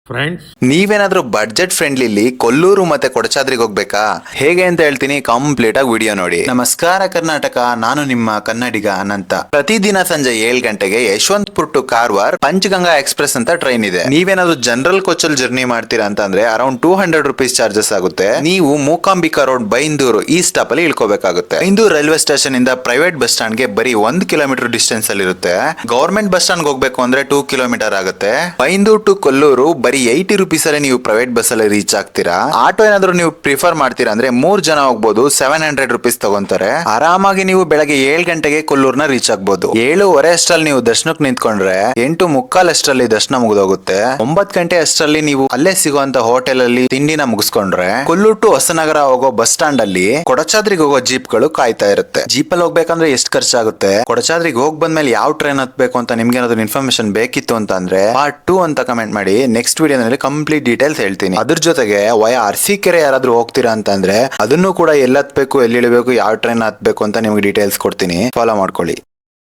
Friends, ನೀವೇನಾದ್ರೂ budget friendly Kollur ಮತ್ತೆ ಕೊಡಚಾದ್ರಿಗೆ ಹೋಗ್ಬೇಕಾ? ಹೇಗೆ ಅಂತ ಹೇಳ್ತೀನಿ, ಕಂಪ್ಲೀಟ್ ಆಗಿ ವಿಡಿಯೋ ನೋಡಿ. ನಮಸ್ಕಾರ ಕರ್ನಾಟಕ, ನಾನು ನಿಮ್ಮ ಕನ್ನಡಿಗ ಅನಂತ. ಪ್ರತಿದಿನ ಸಂಜೆ 7 ಗಂಟೆಗೆ ಯಶವಂತಪುರ ಟು ಕಾರವಾರ ಪಂಚಗಂಗಾ ಎಕ್ಸ್ಪ್ರೆಸ್ ಅಂತ ಟ್ರೈನ್ ಇದೆ. ನೀವೇನಾದ್ರೂ ಜನರಲ್ ಕೋಚ್ ಅಲ್ಲಿ ಜರ್ನಿ ಮಾಡ್ತೀರಾ ಅಂತಂದ್ರೆ ಅರೌಂಡ್ 200 ರುಪೀಸ್ ಚಾರ್ಜಸ್ ಆಗುತ್ತೆ. ನೀವು ಮೂಕಾಂಬಿಕಾ ರೋಡ್ ಬೈಂದೂರು ಈ ಸ್ಟಾಪ್ ಅಲ್ಲಿ ಇಳ್ಕೋಬೇಕಾಗುತ್ತೆ. ಬೈಂದೂರು ರೈಲ್ವೆ ಸ್ಟೇಷನ್ ಇಂದ ಪ್ರೈವೇಟ್ ಬಸ್ ಸ್ಟಾಂಡ್ ಗೆ ಬರೀ 1 ಕಿಲೋಮೀಟರ್ ಡಿಸ್ಟೆನ್ಸ್ ಅಲ್ಲಿ ಇರುತ್ತೆ. ಗವರ್ಮೆಂಟ್ ಬಸ್ ಸ್ಟಾಂಡ್ ಹೋಗ್ಬೇಕು ಅಂದ್ರೆ 2 ಕಿಲೋಮೀಟರ್ ಆಗುತ್ತೆ. ಬೈಂದೂರು ಟು ಕೊಲ್ಲೂರು ಬರೀ 80 ರುಪೀಸ್ ಅಲ್ಲಿ ನೀವು ಪ್ರೈವೇಟ್ ಬಸ್ ಅಲ್ಲಿ ರೀಚ್ ಆಗ್ತೀರಾ. ಆಟೋ ಏನಾದ್ರು ನೀವು ಪ್ರಿಫರ್ ಮಾಡ್ತೀರಾ ಅಂದ್ರೆ 3 ಜನ ಹೋಗ್ಬೋದು, 700 ರುಪೀಸ್ ತಗೊಂತಾರೆ. ಆರಾಮಾಗಿ ನೀವು ಬೆಳಗ್ಗೆ 7 ಗಂಟೆಗೆ ಕೊಲ್ಲೂರ್ನ ರೀಚ್ ಆಗ್ಬೋದು. 7:15 ಅಷ್ಟರಲ್ಲಿ ನೀವು ದರ್ಶನಕ್ಕೆ ನಿಂತ್ಕೊಂಡ್ರೆ 8:45 ಅಷ್ಟರಲ್ಲಿ ದರ್ಶನ ಮುಗಿದೋಗುತ್ತೆ. 9 ಗಂಟೆ ಅಷ್ಟರಲ್ಲಿ ನೀವು ಅಲ್ಲೇ ಸಿಗುವಂತ ಹೋಟೆಲ್ ಅಲ್ಲಿ ತಿಂಡಿನ ಮುಗಿಸ್ಕೊಂಡ್ರೆ ಕೊಲ್ಲೂರು ಟು ಹೊಸನಗರ ಹೋಗೋ ಬಸ್ ಸ್ಟಾಂಡ್ ಅಲ್ಲಿ ಕೊಡಚಾದ್ರಿಗೆ ಹೋಗೋ ಜೀಪ್ ಗಳು ಕಾಯ್ತಾ ಇರುತ್ತೆ. ಜೀಪ್ ಅಲ್ಲಿ ಹೋಗ್ಬೇಕಂದ್ರೆ ಎಷ್ಟು ಖರ್ಚಾಗುತ್ತೆ, ಕೊಡಚಾದ್ರಿಗೆ ಹೋಗ್ ಬಂದ್ಮೇಲೆ ಯಾವ ಟ್ರೈನ್ ಹತ್ಬೇಕು ಅಂತ ನಿಮ್ಗೆ ಏನಾದ್ರು ಇನ್ಫಾರ್ಮೇಶನ್ ಬೇಕಿತ್ತು ಅಂತ ಅಂದ್ರೆ ಪಾರ್ಟ್ 2 ಅಂತ ಕಮೆಂಟ್ ಮಾಡಿ. ನೆಕ್ಸ್ಟ್ ವಿಡಿಯೋನಲ್ಲಿ ಕಂಪ್ಲೀಟ್ ಡೀಟೇಲ್ಸ್ ಹೇಳ್ತೀನಿ. ಅದ್ರ ಜೊತೆಗೆ ವಯ ಅರಸೀಕೆರೆ ಯಾರಾದ್ರೂ ಹೋಗ್ತೀರಾ ಅಂತಂದ್ರೆ ಅದನ್ನು ಕೂಡ ಎಲ್ಲಿ ಹತ್ಬೇಕು, ಎಲ್ಲಿ ಇಳಿಬೇಕು, ಯಾವ ಟ್ರೈನ್ ಹತ್ಬೇಕು ಅಂತ ನಿಮ್ಗೆ ಡೀಟೇಲ್ಸ್ ಕೊಡ್ತೀನಿ. ಫಾಲೋ ಮಾಡ್ಕೊಳ್ಳಿ.